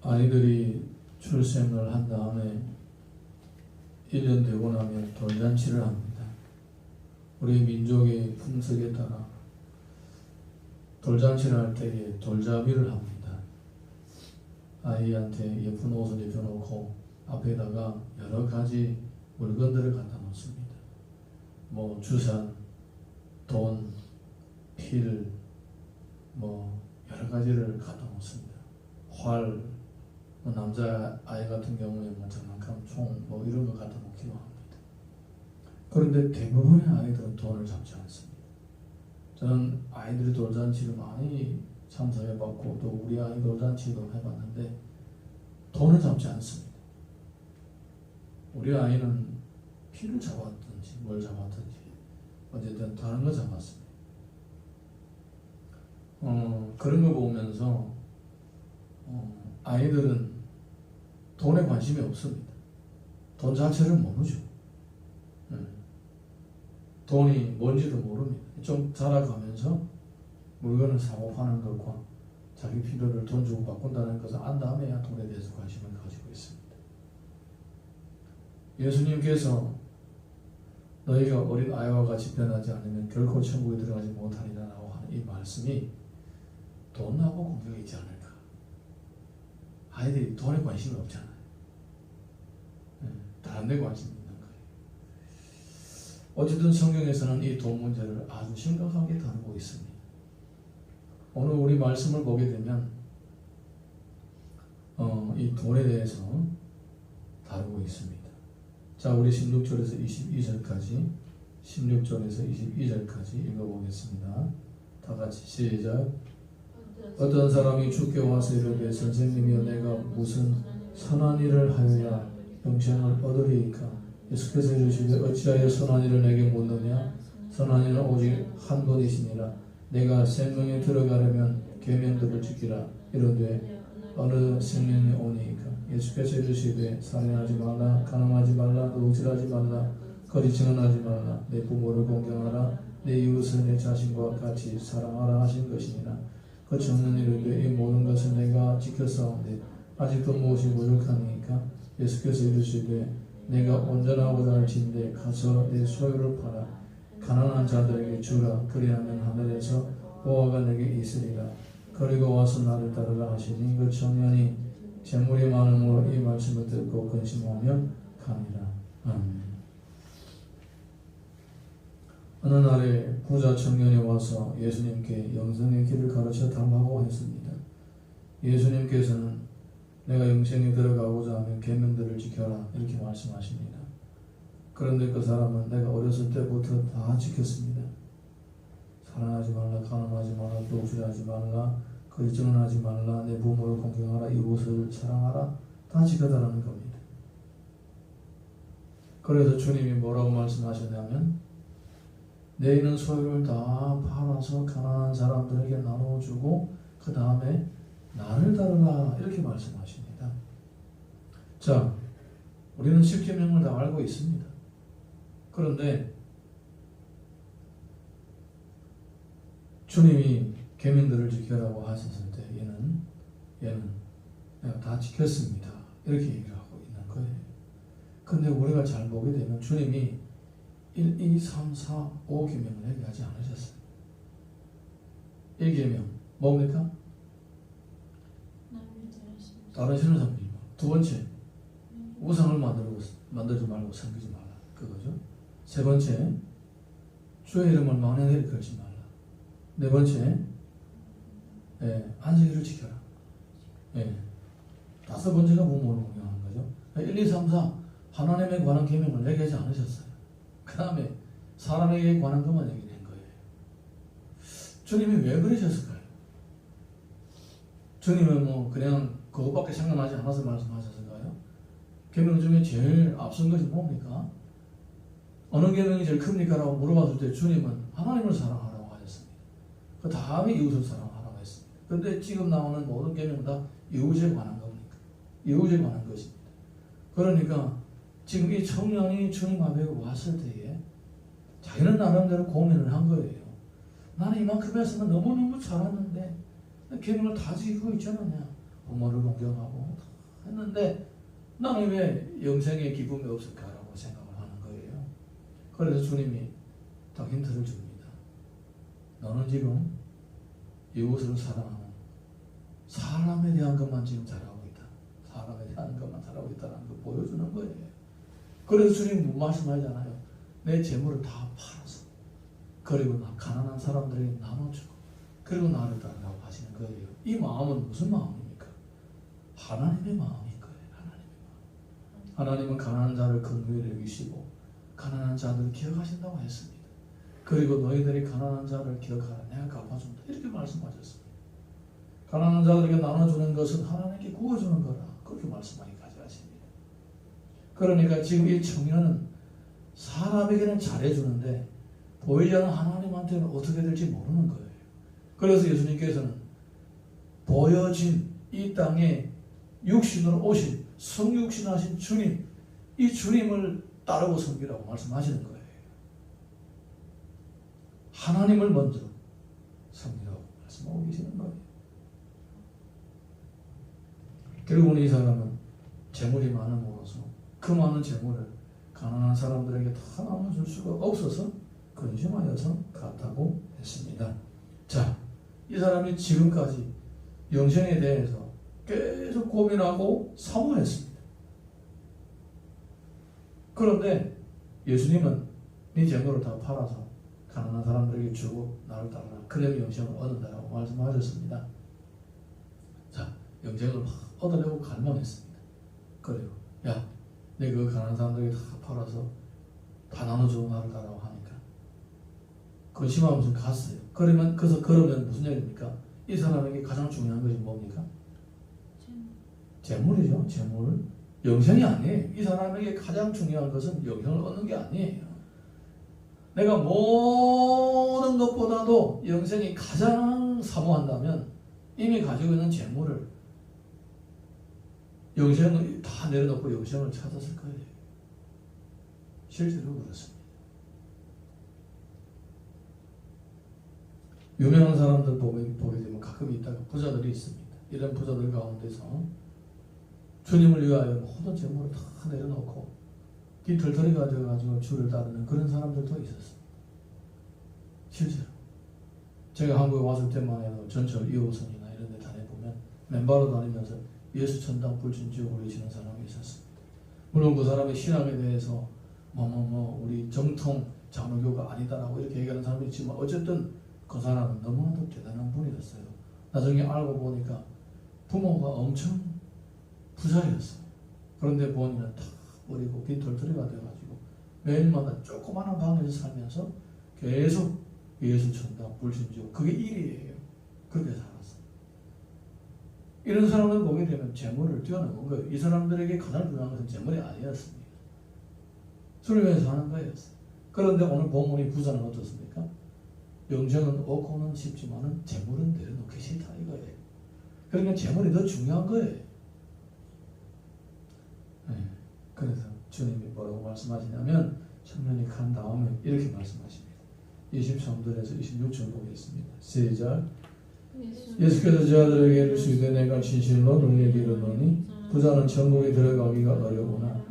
아이들이 출생을 한 다음에 1년 되고 나면 돌잔치를 합니다. 우리 민족의 풍습에 따라 돌잔치를 할 때에 돌잡이를 합니다. 아이한테 예쁜 옷을 입혀놓고 앞에다가 여러 가지 물건들을 갖다 놓습니다. 뭐 주산, 돈, 필, 뭐 여러 가지를 갖다 놓습니다. 활, 뭐 남자 아이 같은 경우에 뭐 장난감, 총, 뭐 이런 거 갖다 놓기도 합니다. 그런데 대부분의 아이들은 돈을 잡지 않습니다. 저는 아이들이 돌잔치를 많이 참석해봤고 또 우리 아이 돌잔치도 해봤는데 돈을 잡지 않습니다. 우리 아이는 피를 잡았든지 뭘 잡았든지 어쨌든 다른 거 잡았습니다. 그런 거 보면서 아이들은 돈에 관심이 없습니다. 돈 자체를 모르죠. 돈이 뭔지도 모릅니다. 좀 자라가면서 물건을 사고 파는 것과 자기 필요를 돈 주고 바꾼다는 것을 안 다음에야 돈에 대해서 관심을 가지고 있습니다. 예수님께서 너희가 어린 아이와 같이 변하지 않으면 결코 천국에 들어가지 못하리라고 하는 이 말씀이 돈하고 관계가 있지 않을까. 아이들이 돈에 관심이 없잖아요. 다른 데 관심이 있는 거예요. 어쨌든 성경에서는 이 돈 문제를 아주 심각하게 다루고 있습니다. 오늘 우리 말씀을 보게 되면 이 돈에 대해서 다루고 있습니다. 자, 우리 16절에서 22절까지 16절에서 22절까지 읽어보겠습니다. 다 같이 시작. 어떤 사람이 주께 와서 이르되 선생님이여 내가 무슨 선한 일을 하여야 영생을 얻으리이까? 예수께서 이르시되 어찌하여 선한 일을 내게 묻느냐? 선한 일은 오직 한 분이시니라. 내가 생명에 들어가려면 계명들을 지키라. 이르되 어느 생명이 오니이까? 예수께서 이르시되 살인하지 말라, 간음하지 말라, 도둑질하지 말라, 거짓 증언하지 말라, 내 부모를 공경하라, 내 이웃을 내 자신과 같이 사랑하라 하신 것이니라. 그 청년이 이르되 이 모든 것을 내가 지켰사온데 아직도 무엇이 부족하니까? 예수께서 이르시되 내가 온전하고자 할진대 가서 내 소유를 팔아 가난한 자들에게 주라. 그리하면 하늘에서 보화가 내게 있으리라. 그리고 와서 나를 따르라 하시니 그 청년이 재물이 많음으로 이 말씀을 듣고 근심하며 가니라. 아멘. 어느 날에 부자 청년이 와서 예수님께 영생의 길을 가르쳐 달라고 했습니다. 예수님께서는 내가 영생에 들어가고자 하면 계명들을 지켜라 이렇게 말씀하십니다. 그런데 그 사람은 내가 어렸을 때부터 다 지켰습니다. 사랑하지 말라, 간음하지 말라, 도둑질하지 말라, 거짓 증언하지 말라, 내 부모를 공경하라, 이웃을 사랑하라, 다 지켜달라는 겁니다. 그래서 주님이 뭐라고 말씀하셨냐면 내 있는 소유를 다 팔아서 가난한 사람들에게 나눠주고 그 다음에 나를 따르라 이렇게 말씀하십니다. 자, 우리는 10계명을 다 알고 있습니다. 그런데 주님이 계명들을 지켜라고 하셨을 때 얘는 내가 다 지켰습니다 이렇게 얘기를 하고 있는 거예요. 근데 우리가 잘 보게 되면 주님이 1, 2, 3, 4, 5계명을 얘기하지 않으셨어요. 1계명 뭡니까? 다른 신을 섬기지 마. 두 번째, 우상을 만들지 말고 섬기지 말라. 그거죠. 세 번째, 주의 이름을 망령되이 걸지 말라. 네 번째, 안식일을 지켜라. 다섯 번째가 부모를 공경하는 거죠. 1, 2, 3, 4 하나님에 관한 계명을 얘기하지 않으셨어요. 그 다음에 사람에게 관한 것만 얘기된 거예요. 주님이 왜 그러셨을까요? 주님은 뭐 그냥 그것밖에 생각나지 않아서 말씀하셨을까요? 계명 중에 제일 앞선 것이 뭡니까? 어느 계명이 제일 큽니까? 라고 물어봤을 때 주님은 하나님을 사랑하라고 하셨습니다. 그 다음에 이웃을 사랑하라고 했습니다. 그런데 지금 나오는 모든 계명은 다 이웃에 관한 겁니까? 이웃에 관한 것입니다. 그러니까 지금 이 청년이 주님 앞에 왔을 때에 자기는 나름대로 고민을 한 거예요. 나는 이만큼 했으면 너무너무 잘했는데 계명을 다 지키고 있잖아. 부모를 존경하고 했는데 나는 왜 영생의 기쁨이 없을까라고 생각을 하는 거예요. 그래서 주님이 딱 힌트를 줍니다. 너는 지금 이웃을 사랑하는 사람에 대한 것만 지금 잘하고 있다. 사람에 대한 것만 잘하고 있다는 걸 보여주는 거예요. 그래서 주님이 말씀하잖아요. 내 재물을 다 팔아서 그리고 가난한 사람들에게 나눠주고 그리고 나를 따르라고 하시는 거예요. 이 마음은 무슨 마음입니까? 하나님의 마음인 거예요. 하나님의 마음. 하나님은 가난한 자를 긍휼히 여기시고 가난한 자들을 기억하신다고 했습니다. 그리고 너희들이 가난한 자를 기억하라. 내가 갚아준다. 이렇게 말씀하셨습니다. 가난한 자들에게 나눠주는 것은 하나님께 구워주는 거라. 그렇게 말씀하기까지 하십니다. 그러니까 지금 이 청년은 사람에게는 잘해주는데 보이지 않는 하나님한테는 어떻게 될지 모르는 거예요. 그래서 예수님께서는 보여진 이 땅에 육신으로 오신 성육신하신 주님, 이 주님을 따르고 섬기라고 말씀하시는 거예요. 하나님을 먼저 섬기라고 말씀하고 계시는 거예요. 결국은 이 사람은 재물이 많음으로써 그 많은 재물을 가난한 사람들에게 다 나눠줄 수가 없어서 근심하여서 갔다고 했습니다. 자, 이 사람이 지금까지 영생에 대해서 계속 고민하고 사모했습니다. 그런데 예수님은 네 재물을 다 팔아서 가난한 사람들에게 주고 나를 따르라. 그래야 영생을 얻는다라고 말씀하셨습니다. 자, 영생을 막 얻으려고 갈망했습니다. 그래요. 야, 내 그 가난한 사람들에게 다 팔아서 다 나눠주고 나를 따라고 하니까 근심하면서 갔어요. 그러면 무슨 얘기입니까? 이 사람에게 가장 중요한 것이 뭡니까? 재물이죠. 재물. 영생이 아니에요. 이 사람에게 가장 중요한 것은 영생을 얻는 게 아니에요. 내가 모든 것보다도 영생이 가장 사모한다면 이미 가지고 있는 재물을 영생을 다 내려놓고 영생을 찾았을 거예요. 실제로 그렇습니다. 유명한 사람들 보게 되면 가끔 있다가 부자들이 있습니다. 이런 부자들 가운데서 주님을 위하여 모든 재물을 다 내려놓고 깃털털이 가져가지고 주를 따르는 그런 사람들도 있었습니다. 실제로 제가 한국에 왔을 때만 해도 전철 2호선이나 이런 데 다녀보면 맨발로 다니면서 예수 천당 불진지옥을 외치는 사람이 있었습니다. 물론 그 사람의 신앙에 대해서 우리 정통 장로교가 아니다라고 이렇게 얘기하는 사람이 있지만 어쨌든 그 사람은 너무나도 대단한 분이었어요. 나중에 알고 보니까 부모가 엄청 부자였어요. 그런데 본인은 다 버리고 빈털터리가 돼가지고 매일마다 조그마한 방에서 살면서 계속 예수 천당 불신지옥 그게 일이에요. 그렇게 살았어요. 이런 사람을 보게 되면 재물을 뛰어넘은 거예요. 이 사람들에게 가장 중요한 것은 재물이 아니었습니다. 주를 위해서 하는 거였어요. 그런데 오늘 본문의 부자는 어떻습니까? 영생은 얻고는 싶지만은 재물은 내려놓기 싫다 이거예요. 그러니까 재물이 더 중요한 거예요. 네. 그래서 주님이 뭐라고 말씀하시냐면 청년이 간 다음에 이렇게 말씀하십니다. 23절에서 26절 보겠습니다. 시작. 예수께서 저들에게 이르시되 내가 진실로 너희에게 이르노니 부자는 천국에 들어가기가 어려우나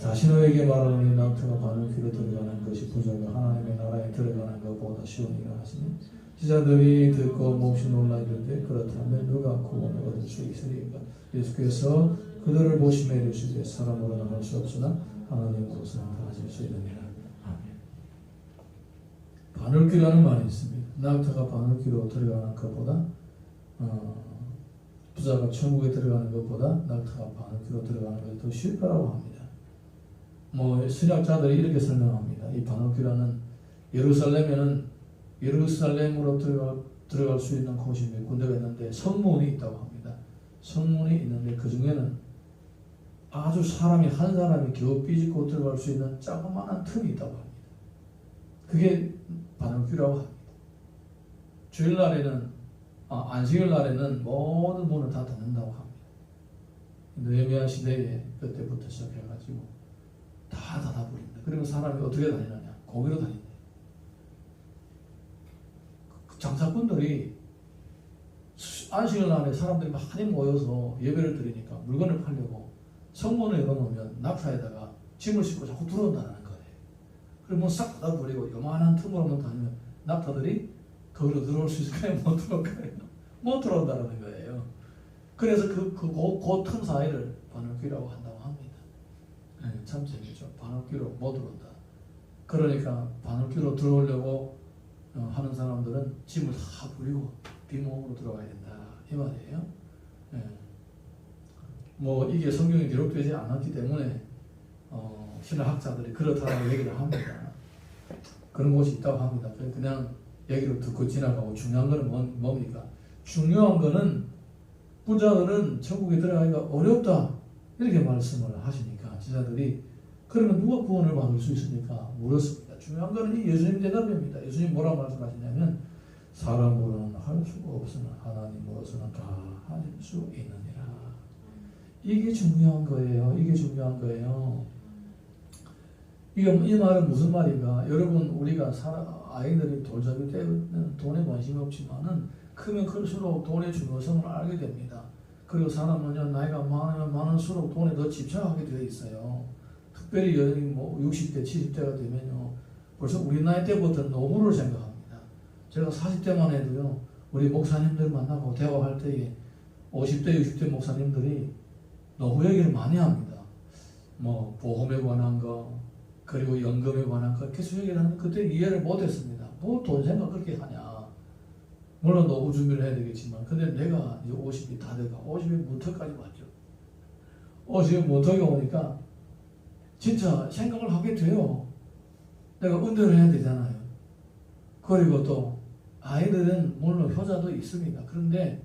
다시 너에게 말하노니 낙타가 바늘 귀로 들어가는 것이 부자가 하나님의 나라에 들어가는 것보다 쉬우니라 하시니 제자들이 듣고 몹시 놀라 이르되 그렇다면 누가 구원을 얻을 수 있으리까? 예수께서 그들을 보시며 이르시되 사람으로는 할 수 없으나 하나님으로서는 다 하실 수 있느니라. 아멘. 바늘귀라는 말이 있습니다. 낙타가 바늘귀로 들어가는 것보다 부자가 천국에 들어가는 것보다 낙타가 바늘귀로 들어가는 것이 더 쉬울 거라고 합니다. 신학자들이 이렇게 설명합니다. 이 바늘귀라는 예루살렘으로 들어갈 수 있는 곳이 몇 군데가 있는데 성문이 있다고 합니다. 성문이 있는데 그 중에는 아주 한 사람이 겨우 삐집고 들어갈 수 있는 조그마한 틈이 있다고 합니다. 그게 바늘귀라고 합니다. 주일날에는 안식일날에는 모든 문을 다 닫는다고 합니다. 느헤미야 시대에 그때부터 시작해가지고 다 닫아버립니다. 그러면 사람이 어떻게 다니느냐? 거기로 다닌다. 장사꾼들이 안식일 날에 사람들이 많이 모여서 예배를 드리니까 물건을 팔려고 성문을 열어놓으면 낙타에다가 짐을 싣고 자꾸 들어온다는 거예요. 그러면 싹 닫아버리고 요만한 틈으로만 다니면 낙타들이 거기로 들어올 수 있을까요? 못 들어올까요? 못 들어온다는 거예요. 그래서 그 틈 사이를 바늘귀라고 한다고 합니다. 네, 참 재밌죠. 바늘귀로 못 들어온다. 그러니까 바늘귀로 들어오려고 하는 사람들은 짐을 다 버리고 빈몸으로 들어가야 된다 이 말이에요. 네. 뭐 이게 성경에 기록되지 않았기 때문에 신학자들이 그렇다고 얘기를 합니다. 그런 곳이 있다고 합니다. 그냥 얘기를 듣고 지나가고 중요한 거는 뭡니까? 중요한 거는 부자들은 천국에 들어가기가 어렵다 이렇게 말씀을 하시니까 제자들이 그러면 누가 구원을 받을 수 있습니까? 물었습니다. 중요한 거는 이 예수님 대답입니다. 예수님 뭐라고 말씀하시냐면 사람으로는 할 수가 없으나 하나님으로서는 다 하실 수 있느니라. 이게 중요한 거예요. 이게 중요한 거예요. 이 말은 무슨 말인가? 여러분 우리가 아이들이 돌잡이 때는 돈에 관심이 없지만은 크면 클수록 돈의 중요성을 알게 됩니다. 그리고 사람은 나이가 많으면 많을수록 돈에 더 집착하게 되어 있어요. 특별히 여성이 뭐 60대, 70대가 되면요. 벌써 우리 나이 때부터 노후를 생각합니다. 제가 40대만 해도요. 우리 목사님들 만나고 대화할 때에 50대, 60대 목사님들이 노후 얘기를 많이 합니다. 뭐 보험에 관한 거 그리고 연금에 관한 거 계속 얘기를 하는데 그때 이해를 못했습니다. 뭐 돈 생각 그렇게 하냐. 물론 노후 준비를 해야 되겠지만 근데 내가 이제 50이 다 돼가 50이 문턱까지 왔죠. 50이 문턱에 오니까 진짜 생각을 하게 돼요. 내가 은퇴를 해야 되잖아요. 그리고 또 아이들은 물론 효자도 있습니다. 그런데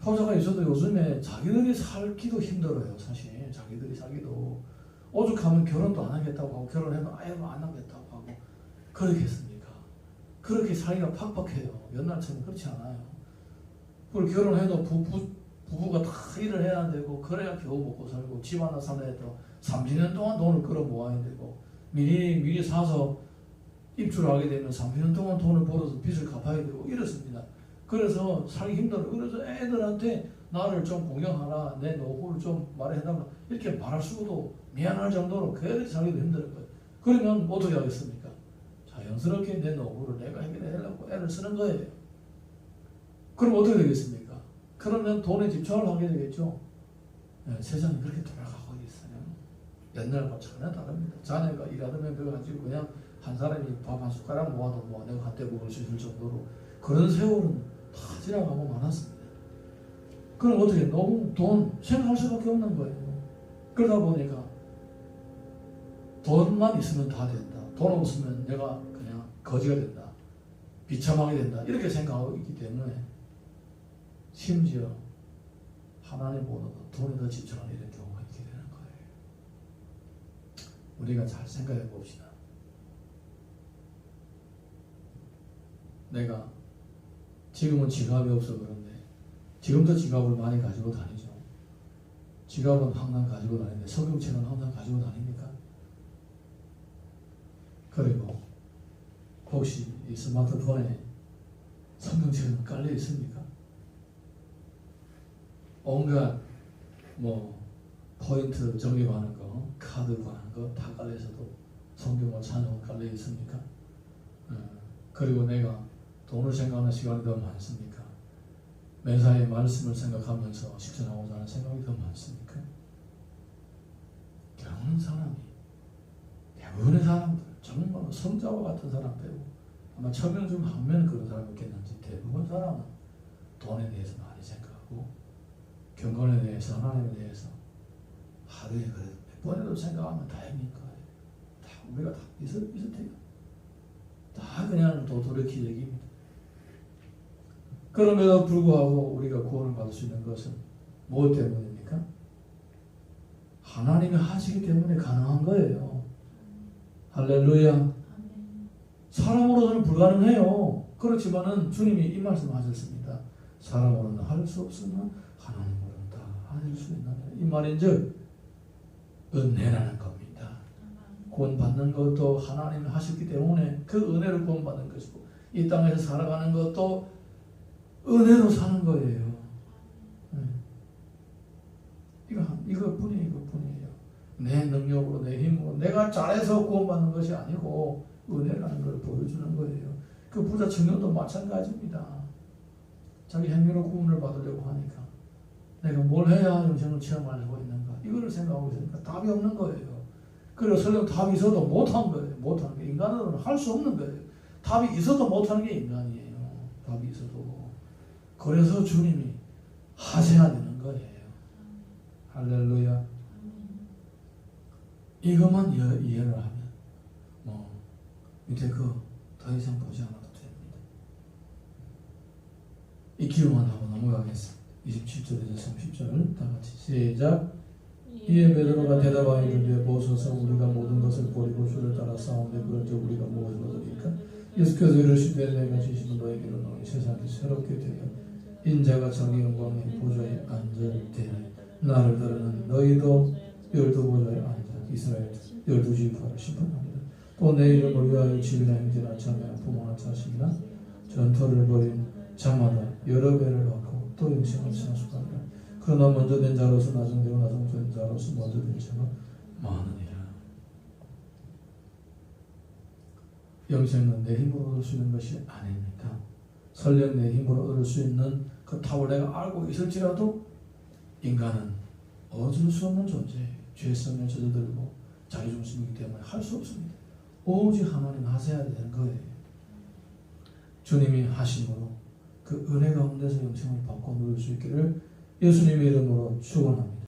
효자가 있어도 요즘에 자기들이 살기도 힘들어요. 사실 자기들이 살기도 오죽하면 결혼도 안 하겠다고 하고 결혼해도 아예 안 하겠다고 하고 그러겠습니까? 그렇게 살기가 팍팍해요. 옛날처럼 그렇지 않아요. 그리고 결혼해도 부부가 다 일을 해야 되고 그래야 겨우 먹고 살고 집 하나 사려도 30년 동안 돈을 끌어 모아야 되고 미리 사서 입주하게 되면 30년 동안 돈을 벌어서 빚을 갚아야 되고 이렇습니다. 그래서 살기 힘들어요. 그래서 애들한테 나를 좀 공경하라, 내 노후를 좀 말해달라 이렇게 말할 수도 미안할 정도로 그애들이 살기도 힘들 거예요. 그러면 어떻게 하겠습니까? 자연스럽게 내 노후를 내가 해결하려고 애를 쓰는 거예요. 그럼 어떻게 되겠습니까? 그러면 돈에 집착을 하게 되겠죠. 네, 세상이 그렇게 돌아가고 있어요. 옛날과 전혀 다릅니다. 자네가 일하면 그거 가지고 그냥 한 사람이 밥 한 숟가락 모아도 내가 한때 먹을 수 있을 정도로 그런 세월은 다 지나가고 많았습니다. 그럼 어떻게 너무 돈 생각할 수밖에 없는 거예요. 그러다 보니까 돈만 있으면 다 된다. 돈 없으면 내가 그냥 거지가 된다. 비참하게 된다. 이렇게 생각하고 있기 때문에 심지어 하나님보다도 돈에 더 집착하는 이런 경우가 있게 되는 거예요. 우리가 잘 생각해 봅시다. 내가 지금은 지갑이 없어 그런데 지금도 지갑을 많이 가지고 다니죠. 지갑은 항상 가지고 다니는데 성경책은 항상 가지고 다닙니까? 그리고 혹시 이 스마트폰에 성경책은 깔려 있습니까? 온갖 뭐 포인트 적립하는 거, 카드 관한 거 다 깔려 있어도 성경과 찬양은 깔려 있습니까? 그리고 내가 돈을 생각하는 시간이 더 많습니까? 매사의 말씀을 생각하면서 실천하고자 하는 생각이 더 많습니까? 경은 사람이 대부분의 사람들 정말 성자와 같은 사람 빼고 아마 1000명 중 1명은 그런 사람이 있겠는지 대부분 사람은 돈에 대해서 많이 생각하고 경건에 대해서 하나님에 대해서 하루에 그래도 몇 번이라도 생각하면 다행인 거예요. 다 우리가 다 비슷해요. 다 그냥 도토리키 얘기입니다. 그럼에도 불구하고 우리가 구원을 받을 수 있는 것은 무엇 때문입니까? 하나님이 하시기 때문에 가능한 거예요. 할렐루야. 사람으로서는 불가능해요. 그렇지만은 주님이 이 말씀 하셨습니다. 사람으로는 할 수 없으나 하나님으로는 다 하실 수 있는 이 말인즉 은혜라는 겁니다. 구원받는 것도 하나님이 하셨기 때문에 그 은혜를 구원받는 것이고 이 땅에서 살아가는 것도 은혜로 사는 거예요. 이것뿐이에요. 내 능력으로, 내 힘으로, 내가 잘해서 구원받는 것이 아니고 은혜라는 걸 보여주는 거예요. 그 부자 청년도 마찬가지입니다. 자기 행위로 구원을 받으려고 하니까 내가 뭘 해야 영생을 체험하려고 있는가, 이거를 생각하고 있으니까 답이 없는 거예요. 그래서 설령 답이 있어도 못한 거예요. 못하는 게, 인간으로는 할 수 없는 거예요. 답이 있어도 못하는 게 인간이에요. 답이 있어도. 그래서 주님이 하셔야 되는 거예요. 할렐루야. 이것만 이해를 하면 밑에 더 이상 보지 않아도 됩니다. 이 기도만 하고 넘어가겠습니다. 27절에서 30절 다 같이 시작. 이에 베드로가 대답하여 이르되 보소서, 우리가 모든 것을 버리고 주를 따라 싸우는데 그런즉 우리가 무엇을 얻으리까? 예수께서 이르시되 내가 지시는 너에게로 너희 세상이 새롭게 되어 인자가 자기 영광의 보좌에 앉을 때에 나를 따르는 너희도 열두 보좌에 앉아 이스라엘 열두 지파를 심판합니다. 또 내 이름을 위하여 집이나 형제나 자매나 부모나 자식이나 전토를 벌인 자마다 여러 배를 받고 또 영생을 상속하리라. 그러나 먼저 된 자로서 나중되고 나중된 자로서 먼저 된 자가 많으니라. 영생은 내 힘으로 얻을 수 있는 것이 아닙니다. 설령 내 힘으로 얻을 수 있는 그 답을 내가 알고 있을지라도 인간은 얻을 수 없는 존재예요. 죄성에 젖어들고 자기중심이기 때문에 할 수 없습니다. 오직 하나님 하셔야 되는 거예요. 주님이 하심으로 그 은혜 가운데서 영생을 받고 누릴 수 있기를 예수님의 이름으로 축원합니다.